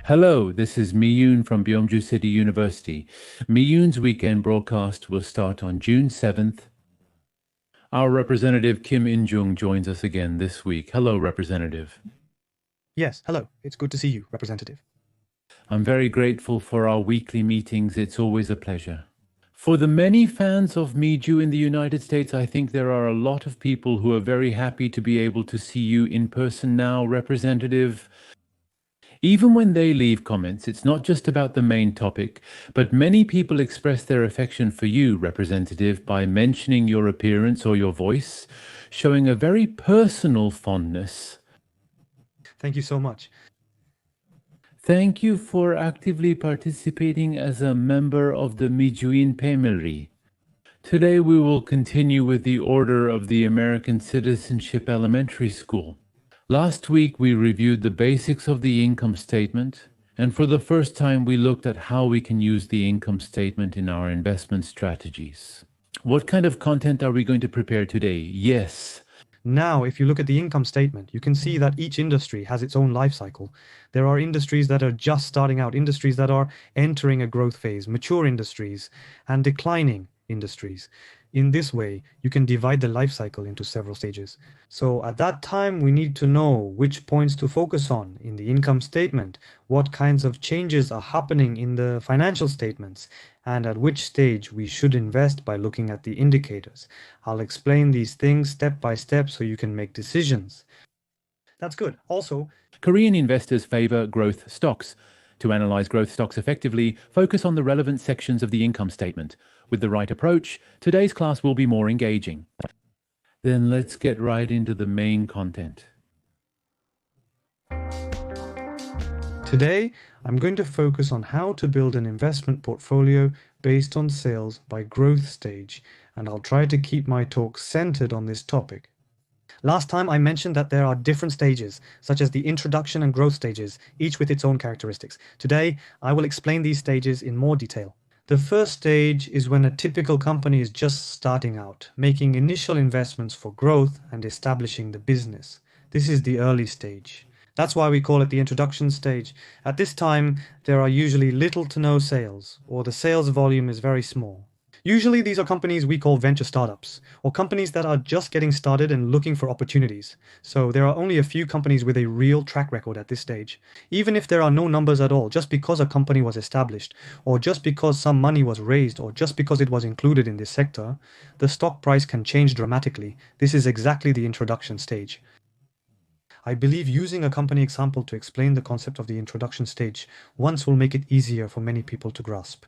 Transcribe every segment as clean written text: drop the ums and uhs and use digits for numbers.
Hello, this is Miyun from Byomju City University. Miyun's weekend broadcast will start on June 7th. Our representative Kim In-jung joins us again this week. Hello, Representative. Yes, hello. It's good to see you, Representative. I'm very grateful for our weekly meetings. It's always a pleasure. For the many fans of Miju in the United States, I think there are a lot of people who are very happy to be able to see you in person now, Representative. Even when they leave comments, it's not just about the main topic, but many people express their affection for you, Representative, by mentioning your appearance or your voice, showing a very personal fondness. Thank you so much. Thank you for actively participating as a member of the Mijuin family. Today we will continue with the Order of the American Citizenship Elementary School. Last week, we reviewed the basics of the income statement, and for the first time, we looked at how we can use the income statement in our investment strategies. What kind of content are we going to prepare today? Yes. Now, if you look at the income statement, you can see that each industry has its own life cycle. There are industries that are just starting out, industries that are entering a growth phase, mature industries, and declining industries. In this way, you can divide the life cycle into several stages. So at that time, we need to know which points to focus on in the income statement, what kinds of changes are happening in the financial statements, and at which stage we should invest by looking at the indicators. I'll explain these things step by step so you can make decisions. That's good. Also, Korean investors favor growth stocks. To analyze growth stocks effectively, focus on the relevant sections of the income statement. With the right approach, today's class will be more engaging. Then let's get right into the main content. today, I'm going to focus on how to build an investment portfolio based on sales by growth stage, and I'll try to keep my talk centered on this topic. Last time I mentioned that there are different stages, such as the introduction and growth stages, each with its own characteristics. Today, I will explain these stages in more detail. The first stage is when a typical company is just starting out, making initial investments for growth and establishing the business. This is the early stage. That's why we call it the introduction stage. At this time, there are usually little to no sales, or the sales volume is very small. Usually these are companies we call venture startups, or companies that are just getting started and looking for opportunities. So there are only a few companies with a real track record at this stage. Even if there are no numbers at all, just because a company was established, or just because some money was raised, or just because it was included in this sector, the stock price can change dramatically. This is exactly the introduction stage. I believe using a company example to explain the concept of the introduction stage once will make it easier for many people to grasp.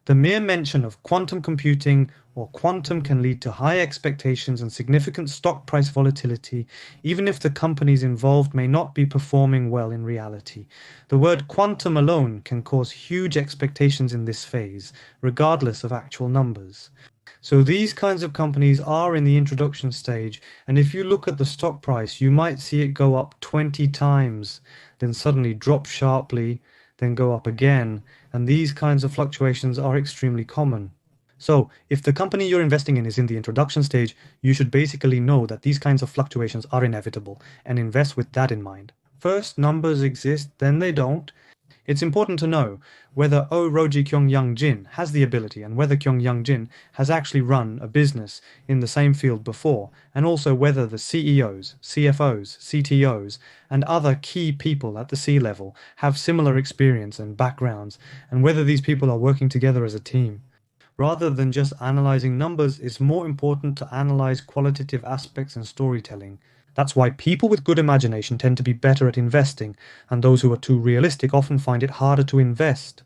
The mere mention of quantum computing or quantum can lead to high expectations and significant stock price volatility, even if the companies involved may not be performing well in reality. The word quantum alone can cause huge expectations in this phase, regardless of actual numbers. So these kinds of companies are in the introduction stage, and if you look at the stock price, you might see it go up 20 times, then suddenly drop sharply, then go up again, and these kinds of fluctuations are extremely common. So, if the company you're investing in is in the introduction stage, you should basically know that these kinds of fluctuations are inevitable and invest with that in mind. First, numbers exist, then they don't. It's important to know whether Roji Kyung-young Jin has the ability and whether Kyung-young Jin has actually run a business in the same field before, and also whether the CEOs, CFOs, CTOs, and other key people at the C-level have similar experience and backgrounds, and whether these people are working together as a team. Rather than just analyzing numbers, it's more important to analyze qualitative aspects and storytelling. That's why people with good imagination tend to be better at investing, and those who are too realistic often find it harder to invest.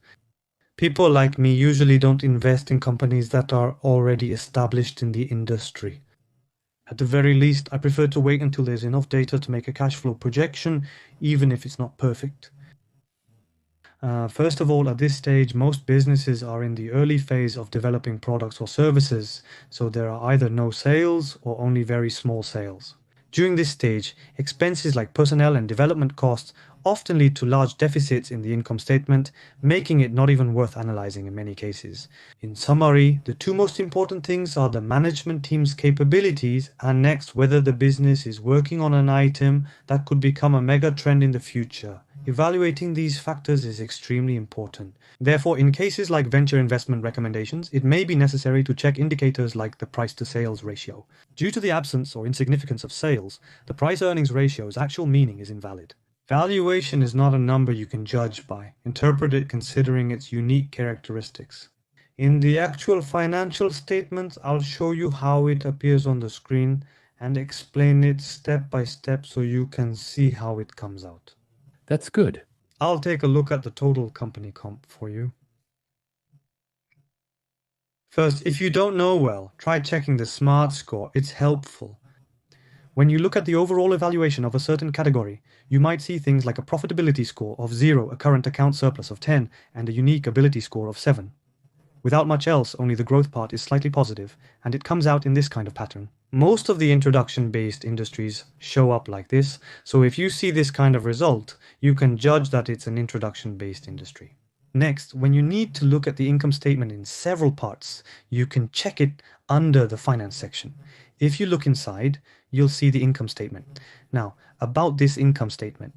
People like me usually don't invest in companies that are already established in the industry. At the very least, I prefer to wait until there's enough data to make a cash flow projection, even if it's not perfect. First of all, at this stage, most businesses are in the early phase of developing products or services, so there are either no sales or only very small sales. During this stage, expenses like personnel and development costs often lead to large deficits in the income statement, making it not even worth analyzing in many cases. In summary, the two most important things are the management team's capabilities and next whether the business is working on an item that could become a mega trend in the future. Evaluating these factors is extremely important. Therefore, in cases like venture investment recommendations, it may be necessary to check indicators like the price to sales ratio. Due to the absence or insignificance of sales, the price earnings ratio's actual meaning is invalid. Valuation is not a number you can judge by. Interpret it considering its unique characteristics. In the actual financial statements, I'll show you how it appears on the screen and explain it step by step so you can see how it comes out. That's good. I'll take a look at the total company comp for you. First, if you don't know well, try checking the SMART score. It's helpful. When you look at the overall evaluation of a certain category, you might see things like a profitability score of 0, a current account surplus of 10, and a unique ability score of 7. Without much else, only the growth part is slightly positive, and it comes out in this kind of pattern. Most of the introduction-based industries show up like this, so if you see this kind of result, you can judge that it's an introduction-based industry. Next, when you need to look at the income statement in several parts, you can check it under the finance section. If you look inside, you'll see the income statement. Now, about this income statement.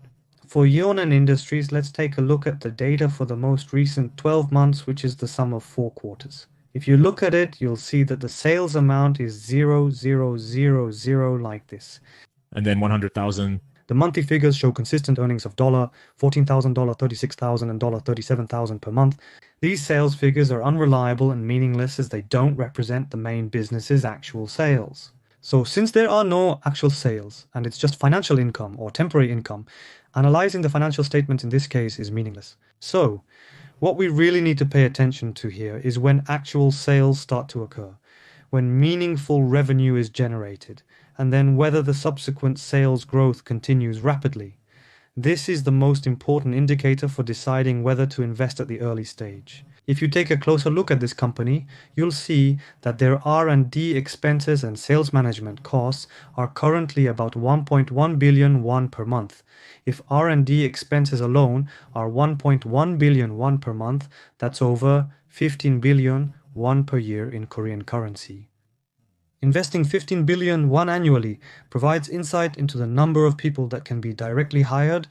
For Yonan Industries, let's take a look at the data for the most recent 12 months, which is the sum of 4 quarters. If you look at it, you'll see that the sales amount is 0,000 like this. And then 100,000. The monthly figures show consistent earnings of $14,000, $36,000, and $37,000 per month. These sales figures are unreliable and meaningless as they don't represent the main business's actual sales. So since there are no actual sales and it's just financial income or temporary income, analyzing the financial statements in this case is meaningless. So what we really need to pay attention to here is when actual sales start to occur, when meaningful revenue is generated, and then whether the subsequent sales growth continues rapidly. This is the most important indicator for deciding whether to invest at the early stage. If you take a closer look at this company, you'll see that their R&D expenses and sales management costs are currently about 1.1 billion won per month. If R&D expenses alone are 1.1 billion won per month, that's over 15 billion won per year in Korean currency. Investing 15 billion won annually provides insight into the number of people that can be directly hired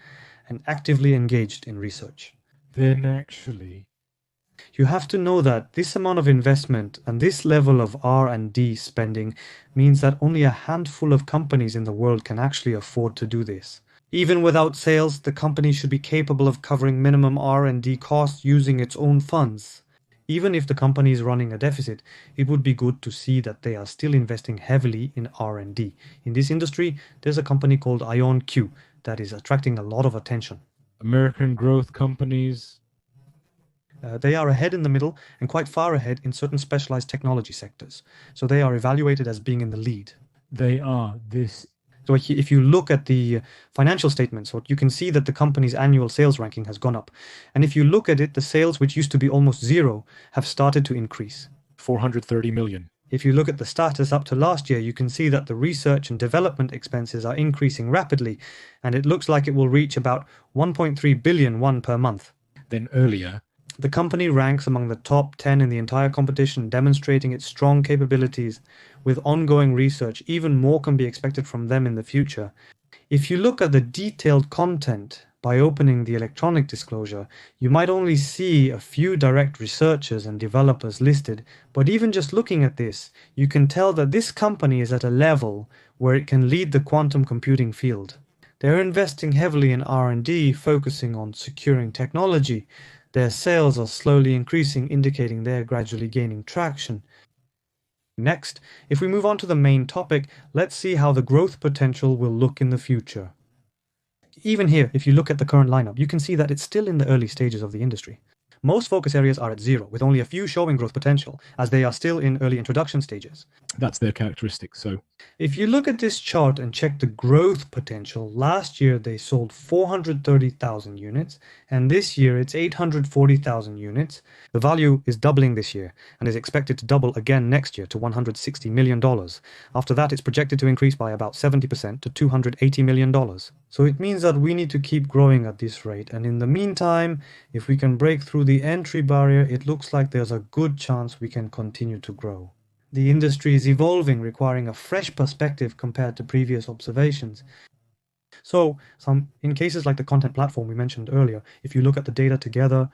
and actively engaged in research. Then actually, you have to know that this amount of investment and this level of R&D spending means that only a handful of companies in the world can actually afford to do this. Even without sales, the company should be capable of covering minimum R&D costs using its own funds. Even if the company is running a deficit, it would be good to see that they are still investing heavily in R&D. In this industry, there's a company called IonQ that is attracting a lot of attention. American growth companies. They are ahead in the middle and quite far ahead in certain specialized technology sectors. So they are evaluated as being in the lead. They are. So if you look at the financial statements, you can see that the company's annual sales ranking has gone up. And if you look at it, the sales, which used to be almost zero, have started to increase. 430 million. If you look at the status up to last year, you can see that the research and development expenses are increasing rapidly, and it looks like it will reach about 1.3 billion won per month. Then earlier, the company ranks among the top 10 in the entire competition, demonstrating its strong capabilities. With ongoing research, even more can be expected from them in the future. If you look at the detailed content by opening the electronic disclosure, you might only see a few direct researchers and developers listed, but even just looking at this, you can tell that this company is at a level where it can lead the quantum computing field. They're investing heavily in R&D, focusing on securing technology. Their sales are slowly increasing, indicating they're gradually gaining traction. Next, if we move on to the main topic, let's see how the growth potential will look in the future. Even here, if you look at the current lineup, you can see that it's still in the early stages of the industry. Most focus areas are at 0, with only a few showing growth potential, as they are still in early introduction stages. That's their characteristic. So if you look at this chart and check the growth potential, last year they sold 430,000 units, and this year it's 840,000 units. The value is doubling this year, and is expected to double again next year to $160 million. After that, it's projected to increase by about 70% to $280 million. So it means that we need to keep growing at this rate, and in the meantime, if we can break through the entry barrier, it looks like there's a good chance we can continue to grow. The industry is evolving, requiring a fresh perspective compared to previous observations. So in cases like the content platform we mentioned earlier, if you look at the data together,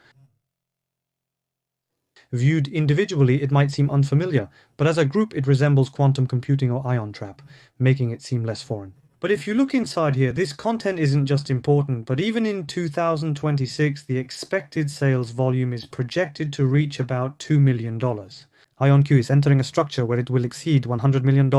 viewed individually, it might seem unfamiliar, but as a group, it resembles quantum computing or ion trap, making it seem less foreign. But if you look inside here, this content isn't just important, but even in 2026, the expected sales volume is projected to reach about $2 million. IonQ is entering a structure where it will exceed $100 million.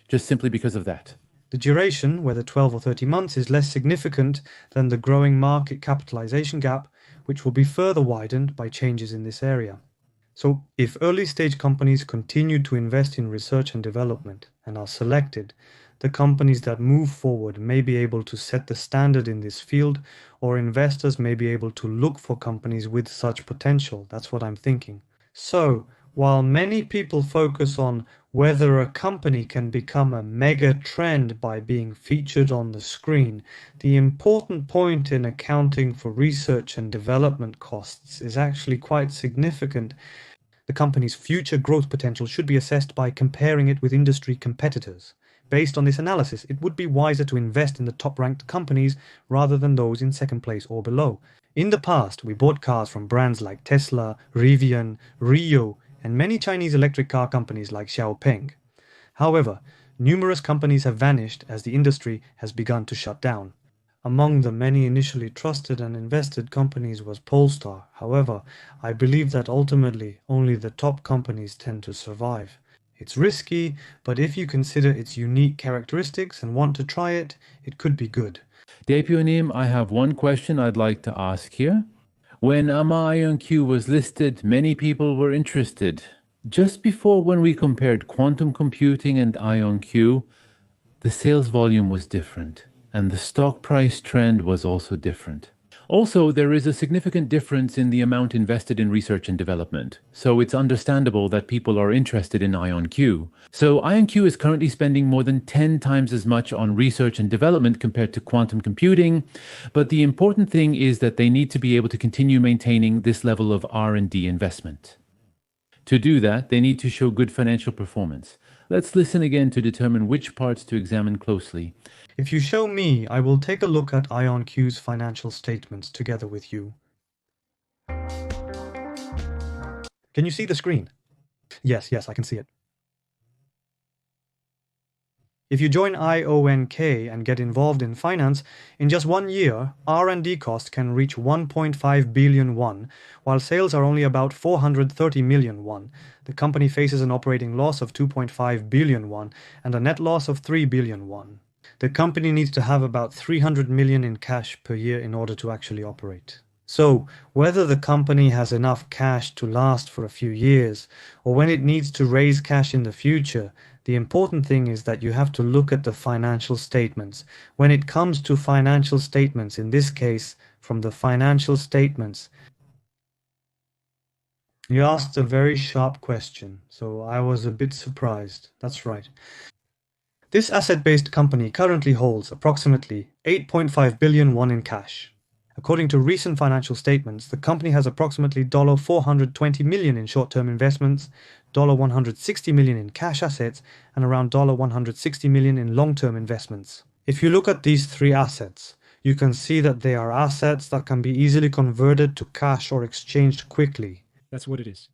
Just simply because of that. The duration, whether 12 or 30 months, is less significant than the growing market capitalization gap, which will be further widened by changes in this area. So, if early stage companies continue to invest in research and development and are selected, the companies that move forward may be able to set the standard in this field, or investors may be able to look for companies with such potential. That's what I'm thinking. So, while many people focus on whether a company can become a mega trend by being featured on the screen, the important point in accounting for research and development costs is actually quite significant. The company's future growth potential should be assessed by comparing it with industry competitors. Based on this analysis, it would be wiser to invest in the top-ranked companies rather than those in second place or below. In the past, we bought cars from brands like Tesla, Rivian, Rio, and many Chinese electric car companies like Xiaopeng. However, numerous companies have vanished as the industry has begun to shut down. Among the many initially trusted and invested companies was Polestar. However, I believe that ultimately only the top companies tend to survive. It's risky, but if you consider its unique characteristics and want to try it, it could be good. Depunim, I have one question I'd like to ask here. When IonQ was listed, many people were interested. Just before, when we compared quantum computing and IonQ, the sales volume was different, and the stock price trend was also different. Also, there is a significant difference in the amount invested in research and development, so it's understandable that people are interested in IonQ. So IonQ is currently spending more than 10 times as much on research and development compared to quantum computing, but the important thing is that they need to be able to continue maintaining this level of R&D investment. To do that, they need to show good financial performance. Let's listen again to determine which parts to examine closely. If you show me, I will take a look at IonQ's financial statements together with you. Can you see the screen? Yes, I can see it. If you join IonQ and get involved in finance, in just 1 year, R&D costs can reach 1.5 billion won, while sales are only about 430 million won. The company faces an operating loss of 2.5 billion won and a net loss of 3 billion won. The company needs to have about 300 million in cash per year in order to actually operate. So, whether the company has enough cash to last for a few years, or when it needs to raise cash in the future, the important thing is that you have to look at the financial statements. When it comes to financial statements, in this case, from the financial statements, you asked a very sharp question, so I was a bit surprised. That's right. This asset-based company currently holds approximately 8.5 billion won in cash. According to recent financial statements, the company has approximately $420 million in short-term investments, $160 million in cash assets, and around $160 million in long-term investments. If you look at these three assets, you can see that they are assets that can be easily converted to cash or exchanged quickly. That's what it is.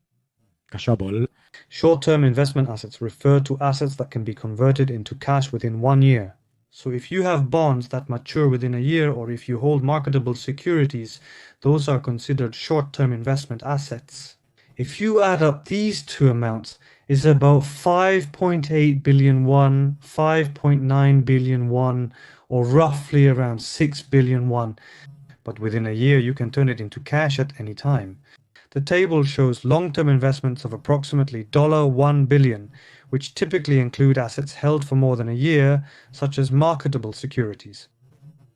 Kashabol. Short-term investment assets refer to assets that can be converted into cash within 1 year. So if you have bonds that mature within a year, or if you hold marketable securities, those are considered short-term investment assets. If you add up these two amounts, it's about 5.8 billion won, 5.9 billion won, or roughly around 6 billion won. But within a year, you can turn it into cash at any time. The table shows long-term investments of approximately $1 billion, which typically include assets held for more than a year, such as marketable securities.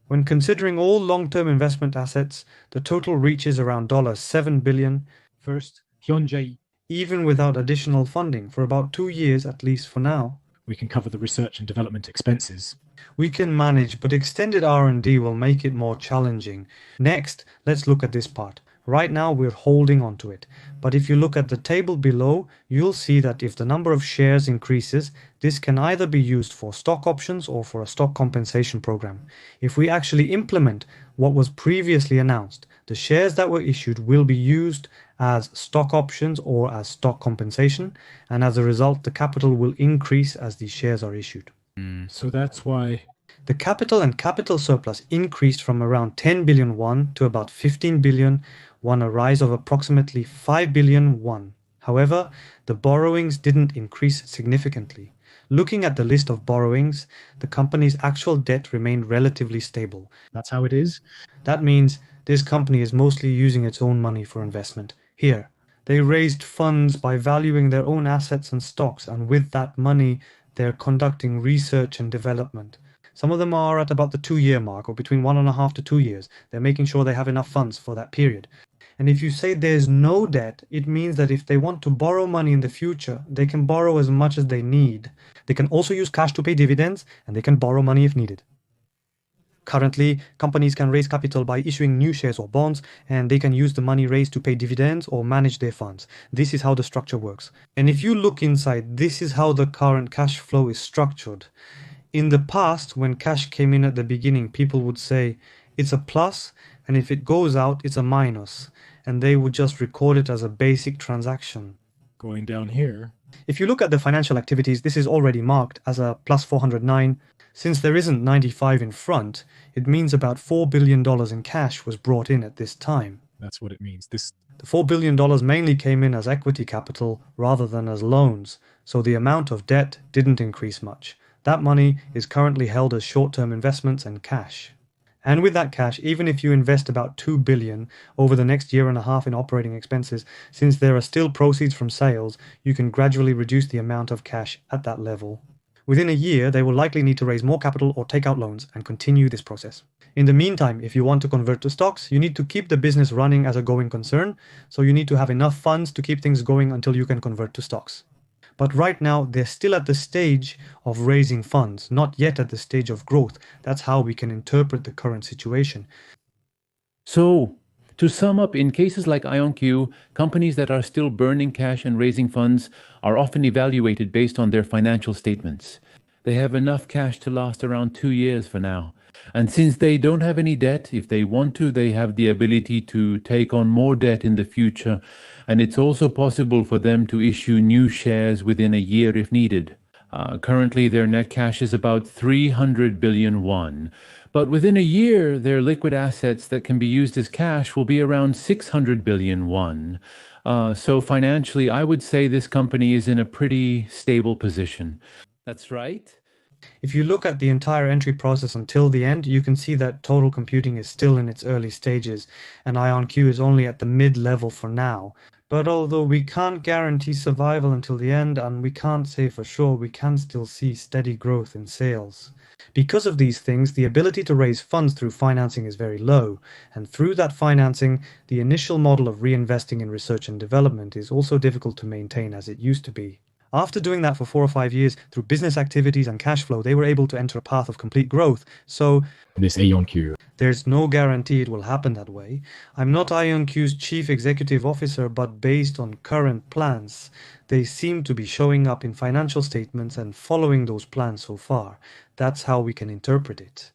When considering all long-term investment assets, the total reaches around $7 billion. First, Hyunjae. Even without additional funding for about 2 years, at least for now. We can cover the research and development expenses. We can manage, but extended R&D will make it more challenging. Next, let's look at this part. Right now, we're holding on to it. But if you look at the table below, you'll see that if the number of shares increases, this can either be used for stock options or for a stock compensation program. If we actually implement what was previously announced, the shares that were issued will be used as stock options or as stock compensation, and as a result, the capital will increase as these shares are issued. So that's why The capital and capital surplus increased from around 10 billion won to about 15 billion won, a rise of approximately 5 billion won. However, the borrowings didn't increase significantly. Looking at the list of borrowings, the company's actual debt remained relatively stable. that's how it is. That means this company is mostly using its own money for investment. Here, they raised funds by valuing their own assets and stocks, and with that money, they're conducting research and development. Some of them are at about the 2-year mark, or between 1.5 to 2 years. They're making sure they have enough funds for that period. And if you say there's no debt, it means that if they want to borrow money in the future, they can borrow as much as they need. They can also use cash to pay dividends, and they can borrow money if needed. Currently, companies can raise capital by issuing new shares or bonds, and they can use the money raised to pay dividends or manage their funds. This is how the structure works. And if you look inside, this is how the current cash flow is structured. In the past, when cash came in at the beginning, people would say it's a plus, and if it goes out, it's a minus, and they would just record it as a basic transaction. Going down here, If you look at the financial activities, this is already marked as a plus 409. Since there isn't 95 in front, it means about $4 billion in cash was brought in at this time. that's what it means. This The $4 billion mainly came in as equity capital rather than as loans, so the amount of debt didn't increase much. That money is currently held as short-term investments and cash. And with that cash, even if you invest about 2 billion over the next year and a half in operating expenses, since there are still proceeds from sales, you can gradually reduce the amount of cash at that level. Within a year, they will likely need to raise more capital or take out loans and continue this process. In the meantime, if you want to convert to stocks, you need to keep the business running as a going concern, so you need to have enough funds to keep things going until you can convert to stocks. But right now, they're still at the stage of raising funds, not yet at the stage of growth. That's how we can interpret the current situation. So, to sum up, in cases like IonQ, companies that are still burning cash and raising funds are often evaluated based on their financial statements. They have enough cash to last around 2 years for now. And since they don't have any debt, if they want to, they have the ability to take on more debt in the future. And it's also possible for them to issue new shares within a year if needed. Currently, their net cash is about 300 billion won. But within a year, their liquid assets that can be used as cash will be around 600 billion won. So financially, I would say this company is in a pretty stable position. That's right. If you look at the entire entry process until the end, you can see that total computing is still in its early stages, and IonQ is only at the mid-level for now. But although we can't guarantee survival until the end, and we can't say for sure, we can still see steady growth in sales. Because of these things, the ability to raise funds through financing is very low, and through that financing, the initial model of reinvesting in research and development is also difficult to maintain as it used to be. After doing that for 4 or 5 years through business activities and cash flow, they were able to enter a path of complete growth. So this IonQ. there's no guarantee it will happen that way. I'm not IonQ's chief executive officer, but based on current plans, they seem to be showing up in financial statements and following those plans so far. That's how we can interpret it.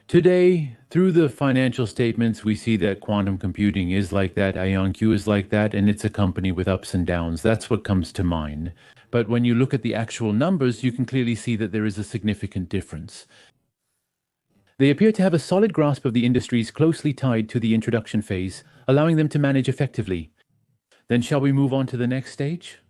Today, through the financial statements, we see that quantum computing is like that, IonQ is like that, and it's a company with ups and downs. That's what comes to mind. But when you look at the actual numbers, you can clearly see that there is a significant difference. They appear to have a solid grasp of the industries closely tied to the introduction phase, allowing them to manage effectively. Then shall we move on to the next stage?